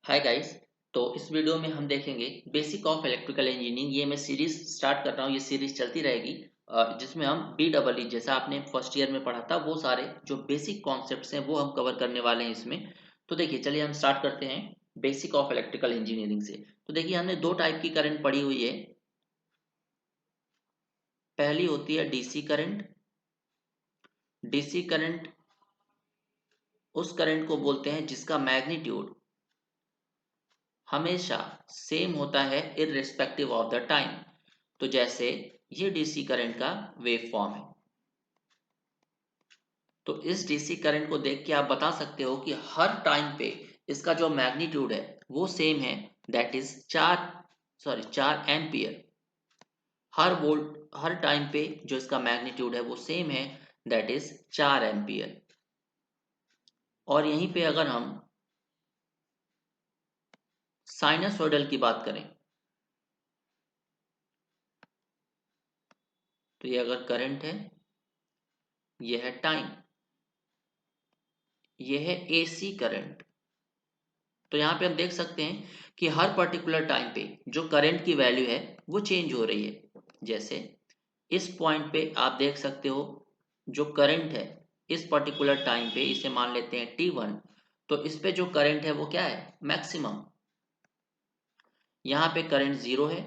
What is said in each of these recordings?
Hi guys. तो इस video में हम देखेंगे बेसिक ऑफ इलेक्ट्रिकल इंजीनियरिंग। ये मैं सीरीज स्टार्ट कर रहा हूँ, ये सीरीज चलती रहेगी जिसमें हम BEE जैसा आपने फर्स्ट ईयर में पढ़ा था वो सारे जो बेसिक कॉन्सेप्ट्स हैं वो हम कवर करने वाले हैं इसमें। तो देखिए, चलिए हम स्टार्ट करते हैं बेसिक ऑफ इलेक्ट्रिकल इंजीनियरिंग से। तो देखिए, हमने दो टाइप की करंट पढ़ी हुई है। पहली होती है डीसी करंट। डीसी करंट उस करंट को बोलते हैं जिसका मैग्नीट्यूड हमेशा सेम होता है इररिस्पेक्टिव ऑफ द टाइम। तो जैसे ये डीसी करंट का वेव फॉर्म है, तो इस डीसी करंट को देख के आप बता सकते हो कि हर टाइम पे इसका जो मैग्नीट्यूड है वो सेम है, that is 4 ampere. Her volt her time पे जो इसका मैग्नीट्यूड है वो सेम है, दैट इज 4 एम्पियर। और यहीं पे अगर हम साइनसोइडल की बात करें तो ये अगर करंट है, ये है टाइम, ये है एसी करंट। तो यहाँ पे हम देख सकते हैं कि हर पर्टिकुलर टाइम पे जो करंट की वैल्यू है वो चेंज हो रही है। जैसे इस पॉइंट पे आप देख सकते हो जो करंट है इस पर्टिकुलर टाइम पे, इसे मान लेते हैं T1। तो इस पे जो करंट है वो क्या है, मैक्सिमम। यहाँ पे करंट जीरो है,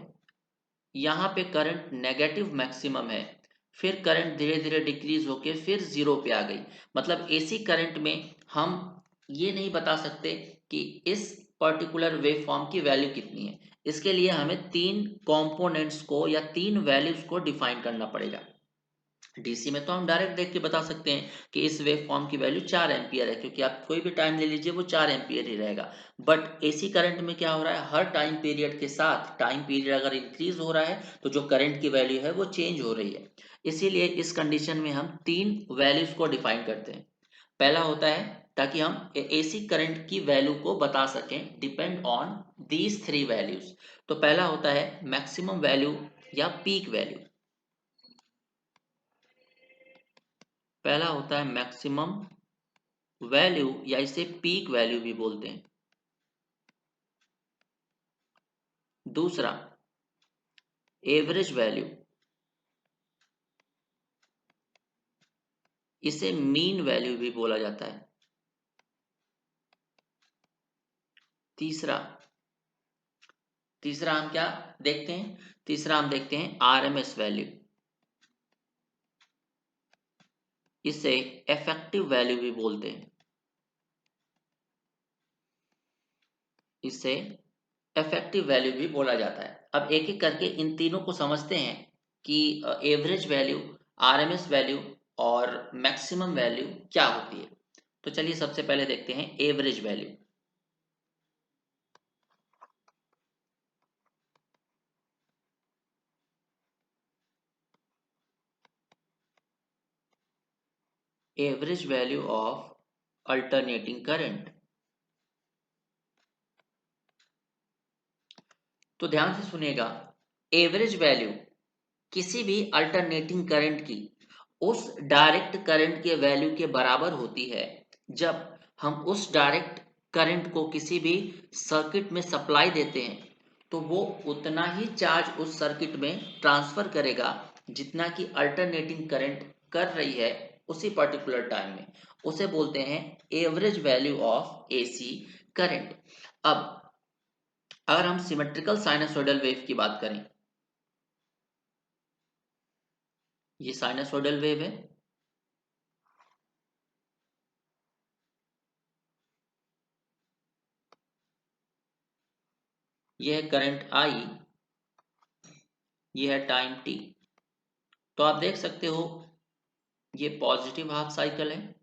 यहाँ पे करंट नेगेटिव मैक्सिमम है, फिर करंट धीरे धीरे डिक्रीज होके फिर जीरो पे आ गई। मतलब एसी करंट में हम ये नहीं बता सकते कि इस पर्टिकुलर वेव फॉर्म की वैल्यू कितनी है। इसके लिए हमें तीन कंपोनेंट्स को या तीन वैल्यूज को डिफाइन करना पड़ेगा। डीसी में तो हम डायरेक्ट देख के बता सकते हैं कि इस वेव फॉर्म की वैल्यू 4 एम्पियर है, क्योंकि आप कोई भी टाइम ले लीजिए वो 4 एम्पियर ही रहेगा। बट एसी करंट में क्या हो रहा है, हर टाइम पीरियड के साथ टाइम पीरियड अगर इंक्रीज हो रहा है तो जो करंट की वैल्यू है वो चेंज हो रही है। इसीलिए इस कंडीशन में हम तीन वैल्यूज को डिफाइन करते हैं। पहला होता है, ताकि हम एसी करंट की वैल्यू को बता सकें, depend on these three values. तो पहला होता है मैक्सिमम वैल्यू या पीक वैल्यू। पहला होता है मैक्सिमम वैल्यू या इसे पीक वैल्यू भी बोलते हैं। दूसरा एवरेज वैल्यू, इसे मीन वैल्यू भी बोला जाता है। तीसरा तीसरा हम क्या देखते हैं, तीसरा हम देखते हैं आरएमएस वैल्यू, इसे इफेक्टिव वैल्यू भी बोलते हैं। इसे इफेक्टिव वैल्यू भी बोला जाता है। अब एक एक करके इन तीनों को समझते हैं कि एवरेज वैल्यू, आरएमएस वैल्यू और मैक्सिमम वैल्यू क्या होती है। तो चलिए सबसे पहले देखते हैं average value. Average value of alternating current. तो ध्यान से सुनिएगा, एवरेज वैल्यू किसी भी अल्टरनेटिंग करंट की उस डायरेक्ट करंट के वैल्यू के बराबर होती है जब हम उस डायरेक्ट करंट को किसी भी सर्किट में सप्लाई देते हैं। तो वो उतना ही चार्ज उस सर्किट में ट्रांसफर करेगा जितना कि अल्टरनेटिंग करंट कर रही है उसी पर्टिकुलर टाइम में। उसे बोलते हैं average value of AC current. अब अगर हम सिमेट्रिकल साइनसोइडल वेव की बात करें, ये साइनसोइडल वेव है, ये है करंट आई, ये है टाइम टी। तो आप देख सकते हो ये पॉजिटिव हाफ साइकिल है,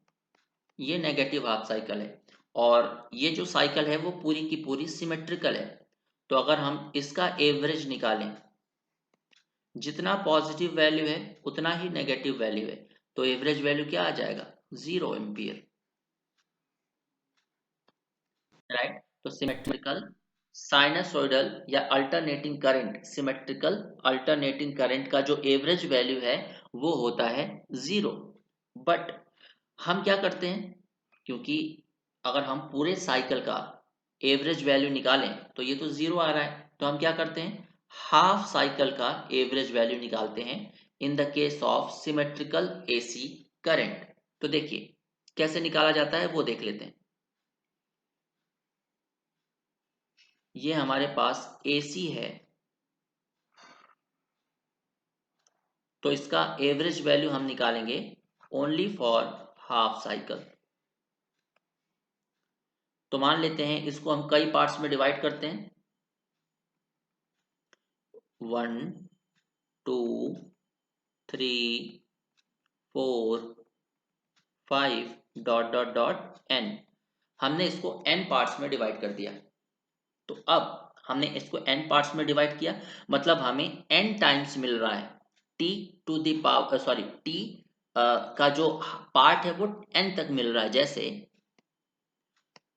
ये नेगेटिव हाफ साइकिल है, और ये जो साइकिल है वो पूरी की पूरी सिमेट्रिकल है। तो अगर हम इसका एवरेज निकालें, जितना पॉजिटिव वैल्यू है उतना ही नेगेटिव वैल्यू है, तो एवरेज वैल्यू क्या आ जाएगा, 0 एम्पियर। राइट। तो सिमेट्रिकल साइनसोइडल या alternating current, symmetrical alternating current का जो एवरेज वैल्यू है वो होता है 0। बट हम क्या करते हैं, क्योंकि अगर हम पूरे साइकिल का एवरेज वैल्यू निकालें तो ये तो 0 आ रहा है, तो हम क्या करते हैं, हाफ साइकिल का एवरेज वैल्यू निकालते हैं in the case of symmetrical AC current. तो देखिए कैसे निकाला जाता है वो देख लेते हैं। ये हमारे पास एसी है, तो इसका एवरेज वैल्यू हम निकालेंगे ओनली फॉर हाफ साइकिल। तो मान लेते हैं इसको हम कई पार्ट्स में डिवाइड करते हैं, 1 2 3 4 5 डॉट डॉट डॉट एन। हमने इसको एन पार्ट्स में डिवाइड कर दिया। तो अब हमने इसको एन पार्ट्स में डिवाइड किया, मतलब हमें एन टाइम्स मिल रहा है T to the power, sorry T का जो पार्ट है वो एन तक मिल रहा है। जैसे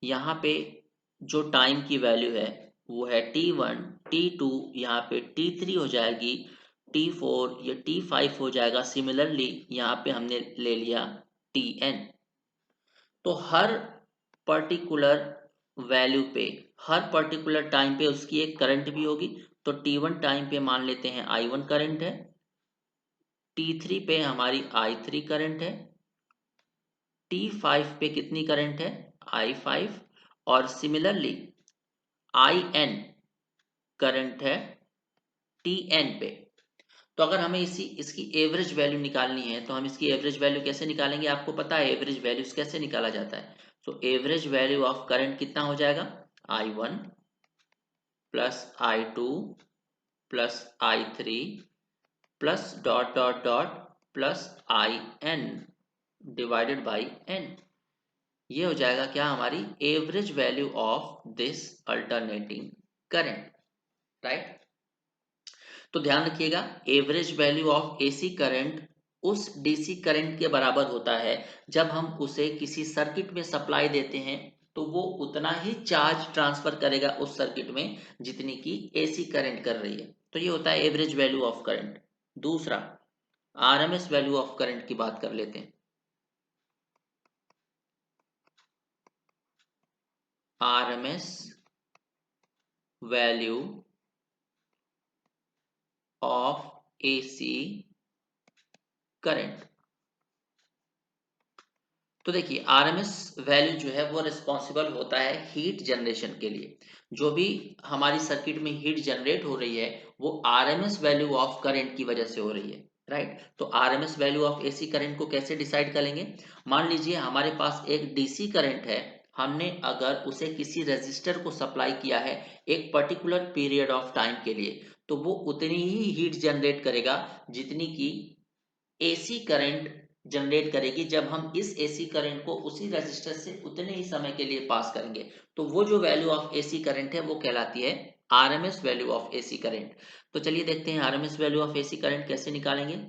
यहाँ पे जो टाइम की वैल्यू है वो है T1, T2, यहाँ पे T3 हो जाएगी, T4, ये T5 हो जाएगा। सिमिलरली यहाँ पे हमने ले लिया Tn। तो हर पर्टिकुलर वैल्यू पे, हर पर्टिकुलर टाइम पे उसकी एक करंट भी होगी। तो T1 टाइम पे मान लेते हैं I1 करंट है, T3 पे हमारी I3 करंट है, T5 पे कितनी करंट है, I5, और सिमिलरली In करंट है Tn पे। तो अगर हमें इसकी एवरेज वैल्यू निकालनी है तो हम इसकी एवरेज वैल्यू कैसे निकालेंगे, आपको पता है एवरेज वैल्यूज कैसे निकाला जाता है। तो एवरेज वैल्यू ऑफ करंट कितना हो जाएगा, I1 plus I2 plus I3 plus dot dot dot plus In divided by n। ये हो जाएगा क्या, हमारी average value of this alternating current, right. तो ध्यान रखिएगा, average value of AC current उस डीसी करंट के बराबर होता है जब हम उसे किसी सर्किट में सप्लाई देते हैं, तो वो उतना ही चार्ज ट्रांसफर करेगा उस सर्किट में जितनी की एसी करंट कर रही है। तो ये होता है एवरेज वैल्यू ऑफ करंट। दूसरा, आरएमएस वैल्यू ऑफ करंट की बात कर लेते हैं। RMS value of AC current. तो देखिए आरएमएस वैल्यू जो है वो रिस्पॉन्सिबल होता है हीट जनरेशन के लिए। जो भी हमारी सर्किट में हीट जनरेट हो रही है वो आरएमएस वैल्यू ऑफ करंट की वजह से हो रही है, राइट। तो RMS value of AC current को कैसे डिसाइड करेंगे, मान लीजिए हमारे पास एक डीसी करंट है, हमने अगर उसे किसी रेजिस्टर को सप्लाई किया है एक पर्टिकुलर पीरियड ऑफ टाइम के लिए, तो वो उतनी ही हीट जनरेट करेगा जितनी की एसी करंट जनरेट करेगी जब हम इस एसी करंट को उसी रेजिस्टर से उतने ही समय के लिए पास करेंगे। तो वो जो वैल्यू ऑफ एसी करंट है वो कहलाती है RMS value of AC current. तो चलिए देखते हैं RMS value of AC current कैसे निकालेंगे।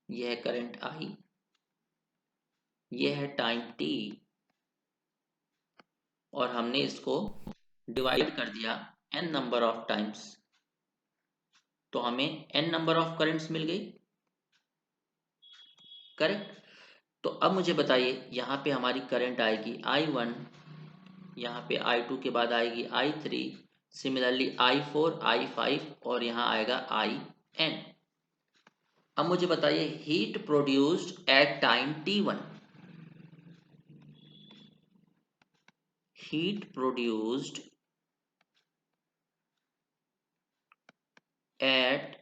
ये है करंट आई, ये है टाइम टी, और हमने इसको डिवाइड कर दिया एन नंबर ऑफ टाइम्स, तो हमें एन नंबर ऑफ करंट्स मिल गई, करेक्ट। तो अब मुझे बताइए यहाँ पे हमारी करंट आएगी I1, यहाँ पे I2 के बाद आएगी I3, सिमिलरली I4, I5, और यहाँ आएगा In। अब मुझे बताइए heat produced at time T1, heat produced at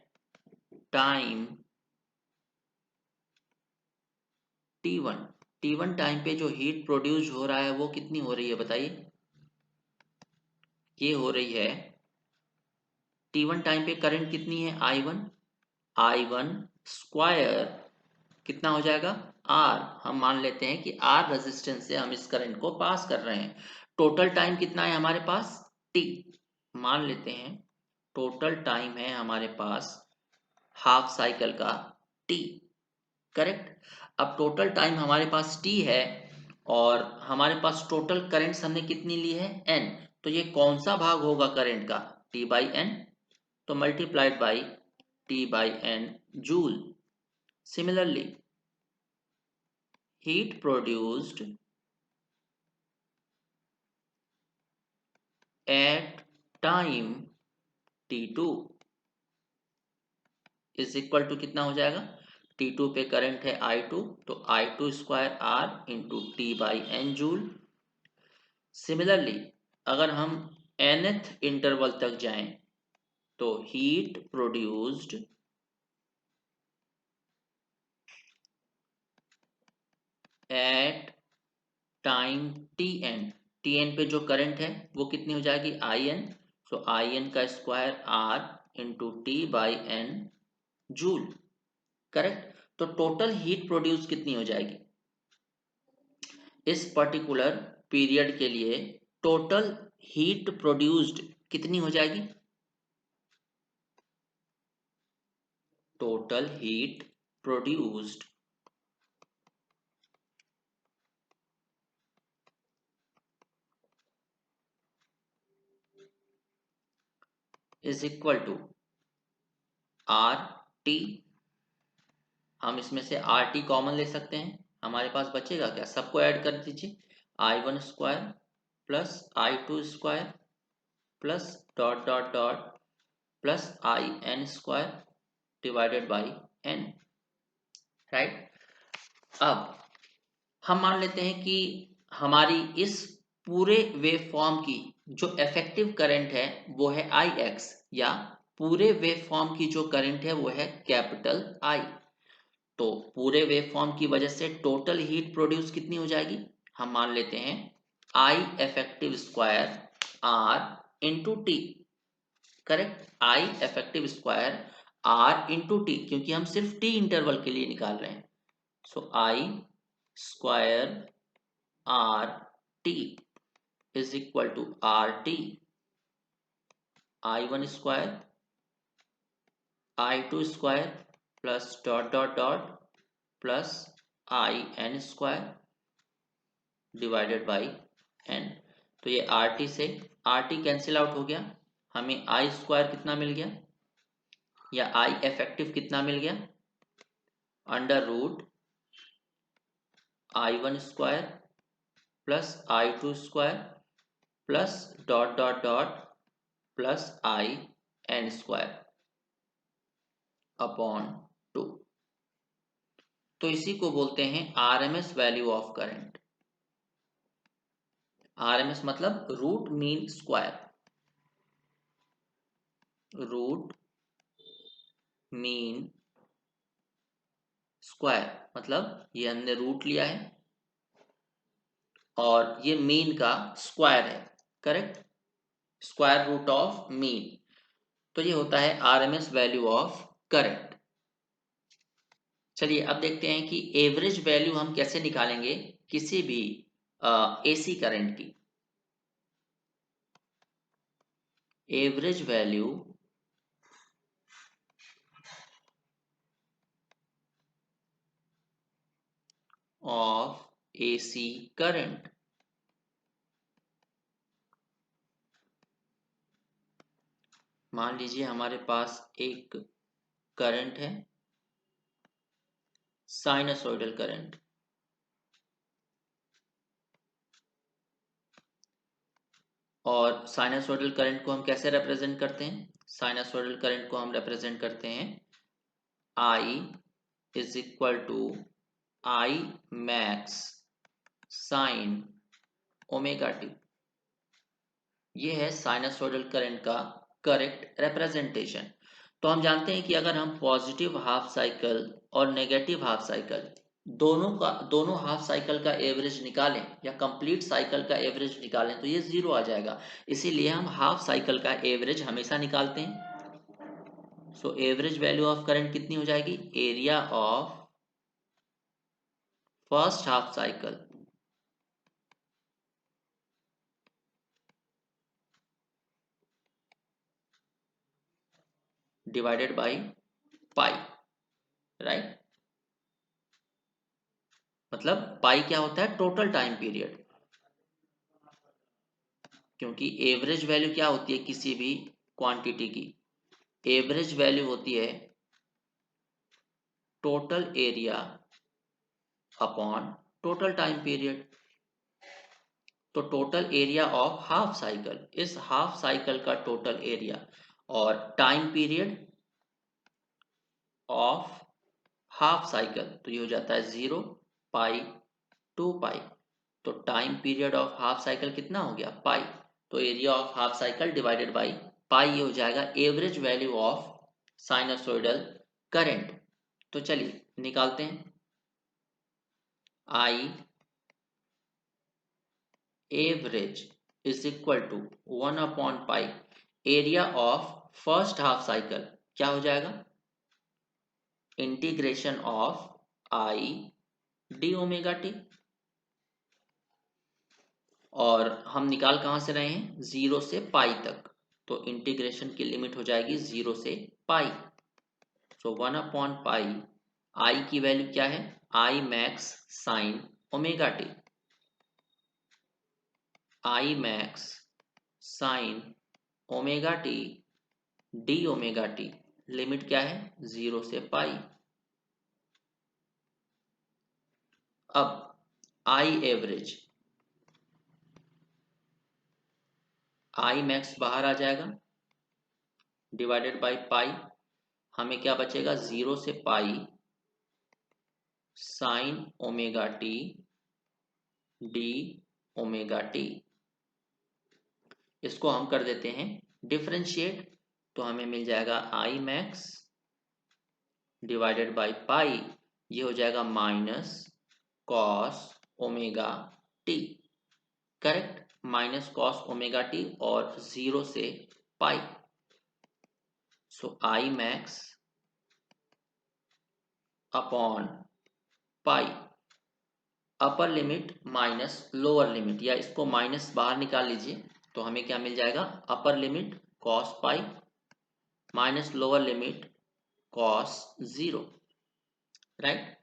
time T1, T1 time पे जो हीट प्रोड्यूस हो रहा है वो कितनी हो रही है बताइए। ये हो रही है T1 टाइम पे करंट कितनी है I1, I1 स्क्वायर कितना हो जाएगा R। हम मान लेते हैं कि R रेजिस्टेंस से हम इस करंट को पास कर रहे हैं। टोटल टाइम कितना है हमारे पास T, मान लेते हैं टोटल टाइम है हमारे पास हाफ साइकिल का T, करेक्ट। अब टोटल टाइम हमारे पास T है और हमारे पास टोटल करंट्स हमने कितनी ली है N, तो ये कौन सा भाग होगा करंट का, T बाई N, तो multiplied by T by N joule. Similarly heat produced at time t2 is equal to कितना हो जाएगा, T2 पे करंट है I2 तो I2 square R into T by N joule. Similarly अगर हम nth इंटरवल तक जाएं तो heat produced at time Tn पे जो करंट है वो कितनी हो जाएगी In, सो In का square R into T by N joule. Correct. तो टोटल हीट प्रोड्यूस कितनी हो जाएगी इस पर्टिकुलर पीरियड के लिए, टोटल हीट प्रोड्यूस्ड कितनी हो जाएगी, total heat produced is equal to R T. हम इसमें से आर टी कॉमन ले सकते हैं, हमारे पास बचेगा क्या, सबको ऐड कर दीजिए, I1 square plus I2 square plus dot dot dot plus IN square divided by n। Right. अब हम मान लेते हैं कि हमारी इस पूरे वेव फॉर्म की जो इफेक्टिव करंट है वो है Ix, या पूरे वेव फॉर्म की जो करंट है वो है कैपिटल I। तो पूरे वेव फॉर्म की वजह से टोटल हीट प्रोड्यूस कितनी हो जाएगी, हम मान लेते हैं I effective square R into T. Correct, I effective square R into T, क्योंकि हम सिर्फ टी इंटरवल के लिए निकाल रहे हैं। सो I square R T is equal to RT I1 square I2 square plus dot dot dot plus IN square divided by n। तो ये RT से RT कैंसिल आउट हो गया, हमें I स्क्वायर कितना मिल गया या I इफेक्टिव कितना मिल गया, under root I1 square plus I2 square plus dot dot dot plus IN square upon 2। तो इसी को बोलते हैं RMS value of current. RMS मतलब root mean square, root mean square मतलब ये हमने रूट लिया है और ये मीन का स्क्वायर है। Correct, square root of mean, तो ये होता है RMS वैल्यू ऑफ करंट। चलिए अब देखते हैं कि एवरेज वैल्यू हम कैसे निकालेंगे किसी भी AC करंट की। Average value of AC current, मान लीजिए हमारे पास एक करंट है साइनसोइडल करंट, और साइनसोइडल करंट को हम कैसे रिप्रेजेंट करते हैं, साइनसोइडल करंट को हम रिप्रेजेंट करते हैं I is equal to I max sine omega T. ये है साइनसोइडल करंट का करेक्ट रिप्रेजेंटेशन। तो हम जानते हैं कि अगर हम पॉजिटिव हाफ साइकिल और नेगेटिव हाफ साइकिल दोनों हाफ साइकिल का एवरेज निकालें या कंप्लीट साइकिल का एवरेज निकालें तो ये जीरो आ जाएगा, इसीलिए हम हाफ साइकिल का एवरेज हमेशा निकालते हैं। So average value of current कितनी हो जाएगी, area of first half cycle divided by pi. Right, मतलब पाई क्या होता है, टोटल टाइम पीरियड, क्योंकि एवरेज वैल्यू क्या होती है किसी भी क्वांटिटी की, एवरेज वैल्यू होती है total area upon total time period. तो total area of half cycle, इस हाफ साइकिल का टोटल एरिया, और time period of half cycle, तो ये हो जाता है 0 पाई 2 पाई। तो time period of half cycle कितना हो गया, पाई। तो area of half cycle divided by pi, ये हो जाएगा average value of sinusoidal current. तो चलिए निकालते हैं। I average is equal to 1 upon pi area of first half cycle, क्या हो जाएगा, integration of I d omega T. और हम निकाल कहाँ से रहे हैं, 0 से पाई तक, तो इंटीग्रेशन की लिमिट हो जाएगी 0 से पाई। सो 1 अपॉन पाई, आई की वैल्यू क्या है, आई मैक्स साइन ओमेगा टी, आई max sine omega T d omega T, limit क्या है 0 से पाई। अब आई एवरेज, आई मैक्स बाहर आ जाएगा, डिवाइडेड बाई पाई, हमें क्या बचेगा 0 से pi sine omega T d omega T. इसको हम कर देते हैं डिफरेंशिएट, तो हमें मिल जाएगा I max divided by pi, ये हो जाएगा minus cos omega t, correct, minus cos omega T और 0 से pi. So I max upon pi, upper limit minus lower limit, या इसको माइनस बाहर निकाल लीजिए, तो हमें क्या मिल जाएगा, upper limit cos pi minus lower limit cos 0, right,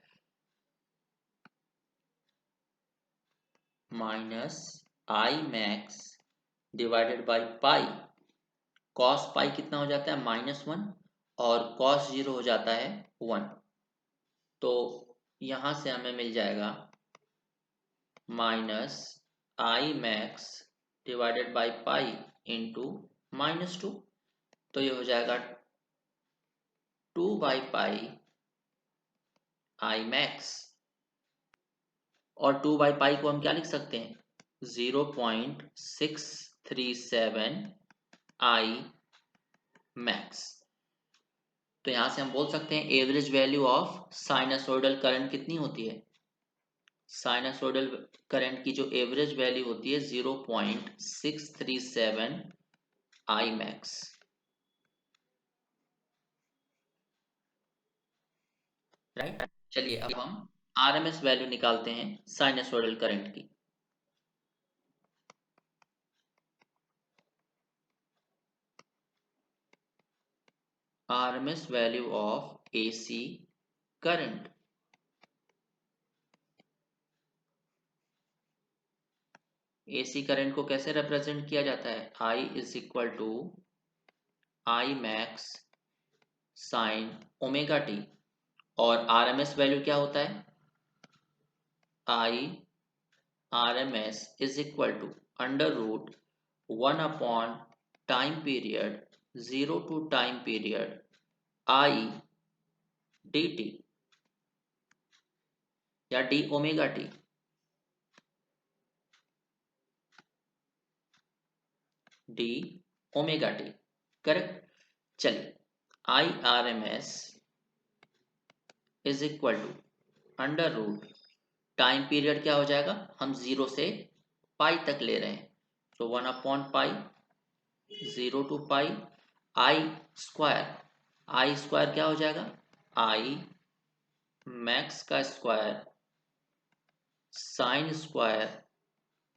minus I max divided by pi, cos pi कितना हो जाता है -1 और कॉस 0 हो जाता है 1, तो यहां से हमें मिल जाएगा minus I max divided by pi into -2, तो ये हो जाएगा 2 बाई पाई आई मैक्स, और 2 बाई पाई को हम क्या लिख सकते हैं, 0.637 आई मैक्स। तो यहां से हम बोल सकते हैं average value of sinusoidal current कितनी होती है, साइनसोइडल करंट की जो एवरेज वैल्यू होती है 0.637 आई मैक्स, राइट। चलिए अब हम आरएमएस वैल्यू निकालते हैं साइनसोइडल करंट की। RMS value of AC current, AC current को कैसे रिप्रेजेंट किया जाता है, I is equal to I max sine omega T, और आरएमएस वैल्यू क्या होता है, I RMS is equal to under root 1 upon time period 0 to time period I d t, या d omega T, d omega t, correct. चलिए I R M S is equal to under root, time period क्या हो जाएगा, हम 0 से पाई तक ले रहे हैं, तो 1 upon pi 0 to pi I square, I square क्या हो जाएगा, आई मैक्स का square sine square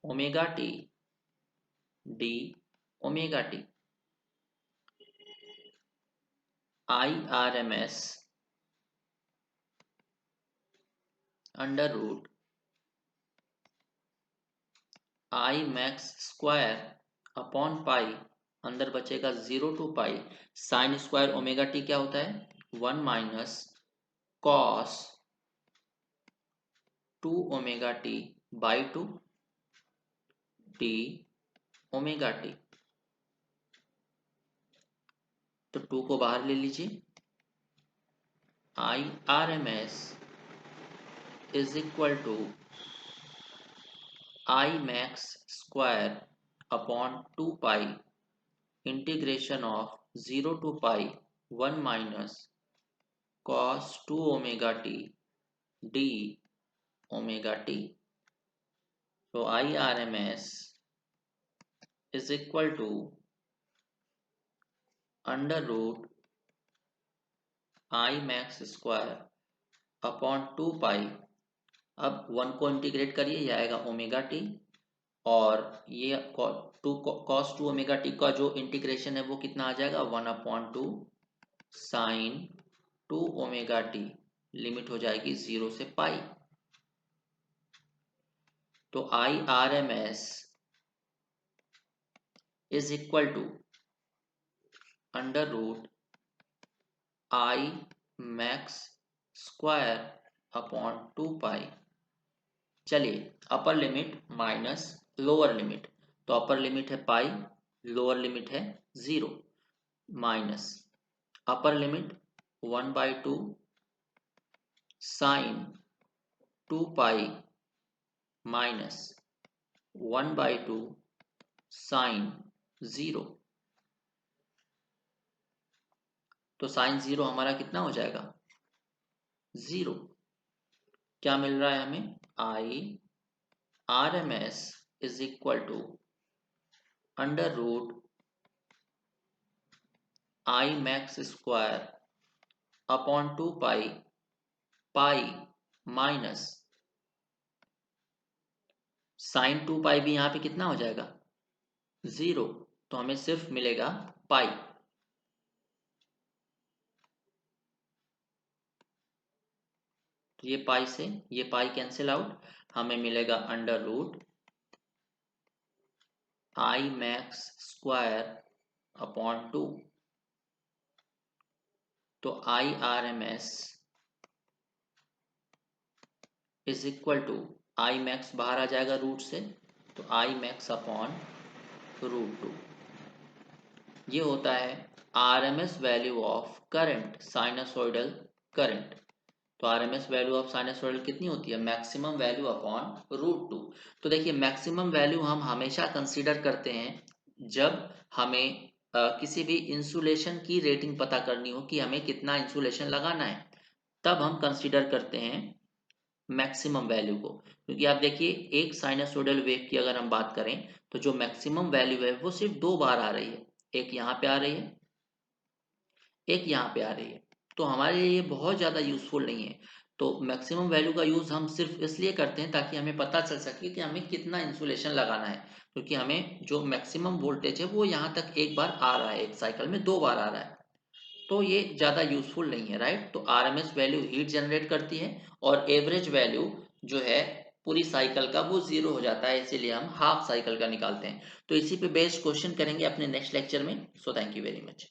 omega T d omega T, I R M S under root I max square upon pi, अंदर बचेगा 0 to pi sine square omega T क्या होता है 1 minus cos 2 omega T by 2 T omega T. तो 2 को बाहर ले लीजिए, I R M S is equal to I max square upon 2 pi integration of 0 to pi 1 minus cos 2 omega T d omega T. तो I R M S is equal to under root I max square upon 2 pi. अब 1 को integrate करिए, ये आएगा omega T, और ये cos 2 omega T का जो इंटीग्रेशन है वो कितना आ जाएगा, 1/2 साइन 2 ओमेगा टी, लिमिट हो जाएगी 0 से पाई। तो I R M S is equal to under root I max square upon 2 pi. चलिए, upper limit minus lower limit, तो अपर लिमिट है पाई, लोअर लिमिट है 0, minus upper limit 1/2 sine 2 pi minus 1/2 sine 0। तो sign 0 हमारा कितना हो जाएगा, 0। क्या मिल रहा है हमें, I R M S is equal to under root I max square upon 2 pi pi minus sine 2 pi भी यहाँ पे कितना हो जाएगा, 0। तो हमें सिर्फ मिलेगा पाई। तो ये पाई से ये पाई कैंसिल आउट, हमें मिलेगा under root I max square upon 2। तो I R M S is equal to I max बाहर आ जाएगा रूट से, तो आई मैक्स अपॉन √2। ये होता है RMS value of current, sinusoidal current. तो आरएमएस वैल्यू ऑफ साइनसोइडल कितनी होती है, मैक्सिमम वैल्यू अपॉन √2। तो देखिए, मैक्सिमम वैल्यू हम हमेशा कंसीडर करते हैं जब हमें किसी भी इंसुलेशन की रेटिंग पता करनी हो कि हमें कितना इंसुलेशन लगाना है, तब हम कंसीडर करते हैं मैक्सिमम वैल्यू को। क्योंकि आप देखिए, एक साइनसोइडल वेव की अगर हम बात करें तो जो मैक्सिमम वैल्यू है वो सिर्फ 2 बार आ रही है, एक यहाँ पे आ रही है, एक यहाँ पे आ रही है। तो हमारे लिए ये बहुत ज़्यादा यूजफुल नहीं है। तो मैक्सिमम वैल्यू का यूज़ हम सिर्फ इसलिए करते हैं ताकि हमें पता चल सके कि हमें कितना इंसुलेशन लगाना है, क्योंकि हमें जो मैक्सिमम वोल्टेज है वो यहाँ तक एक बार आ रहा है, एक साइकिल में 2 बार आ रहा है। तो ये ज़्यादा यूजफुल नहीं है, राइट। तो आरएमएस वैल्यू हीट जनरेट करती है और एवरेज वैल्यू जो है पूरी साइकिल का वो 0 हो जाता है, इसीलिए हम हाफ साइकिल का निकालते हैं। तो इसी पे बेस्ड क्वेश्चन करेंगे अपने नेक्स्ट लेक्चर में। So thank you very much.